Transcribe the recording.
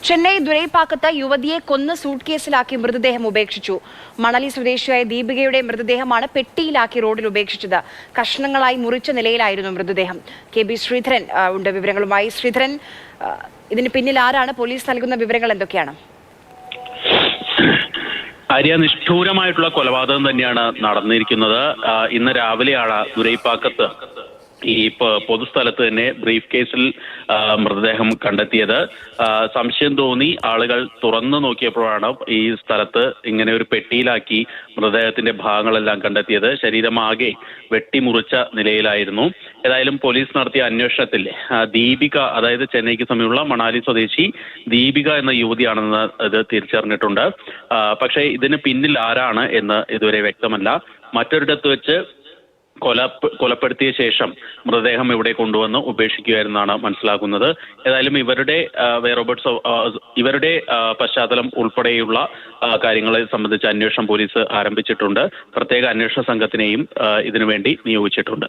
ചെന്നൈ ദുരൈപ്പാക്കത്ത് യുവതിയെ കൊന്ന് സൂട്ട് കേസിലാക്കി മൃതദേഹം ഉപേക്ഷിച്ചു. മണലി സ്വദേശിയായ ദീപികയുടെ മൃതദേഹമാണ് പെട്ടിയിലാക്കി റോഡിൽ ഉപേക്ഷിച്ചത്. കഷ്ണങ്ങളായി മുറിച്ച നിലയിലായിരുന്നു മൃതദേഹം. KB ശ്രീധരൻ ഉണ്ട് വിവരങ്ങളുമായി. ശ്രീധരൻ, ഇതിന് പിന്നിൽ ആരാണ്? പോലീസ് നൽകുന്ന വിവരങ്ങൾ എന്തൊക്കെയാണ്? നിഷ്ഠൂരമായിട്ടുള്ള കൊലപാതകം തന്നെയാണ് നടന്നിരിക്കുന്നത്. ഇന്ന് രാവിലെയാണ് ദുരൈപ്പാക്കത്ത് ഈ പൊതുസ്ഥലത്ത് തന്നെ ബ്രീഫ് കേസിൽ മൃതദേഹം കണ്ടെത്തിയത്. സംശയം തോന്നി ആളുകൾ തുറന്നു നോക്കിയപ്പോഴാണ് ഈ സ്ഥലത്ത് ഇങ്ങനെ ഒരു പെട്ടിയിലാക്കി മൃതദേഹത്തിന്റെ ഭാഗങ്ങളെല്ലാം കണ്ടെത്തിയത്. ശരീരമാകെ വെട്ടിമുറിച്ച നിലയിലായിരുന്നു. ഏതായാലും പോലീസ് നടത്തിയ അന്വേഷണത്തിൽ ദീപിക, അതായത് ചെന്നൈക്ക് സമീപമുള്ള മണാലി സ്വദേശി ദീപിക എന്ന യുവതിയാണെന്ന് ഇത് തിരിച്ചറിഞ്ഞിട്ടുണ്ട്. പക്ഷേ ഇതിന് പിന്നിൽ ആരാണ് എന്ന് ഇതുവരെ വ്യക്തമല്ല. മറ്റൊരിടത്ത് വെച്ച് കൊലപ്പെടുത്തിയ ശേഷം മൃതദേഹം ഇവിടെ കൊണ്ടുവന്ന് ഉപേക്ഷിക്കുകയായിരുന്നാണ് മനസ്സിലാക്കുന്നത്. ഏതായാലും ഇവരുടെ പശ്ചാത്തലം ഉൾപ്പെടെയുള്ള കാര്യങ്ങളെ സംബന്ധിച്ച് അന്വേഷണം പോലീസ് ആരംഭിച്ചിട്ടുണ്ട്. പ്രത്യേക അന്വേഷണ സംഘത്തിനെയും ഇതിനുവേണ്ടി നിയോഗിച്ചിട്ടുണ്ട്.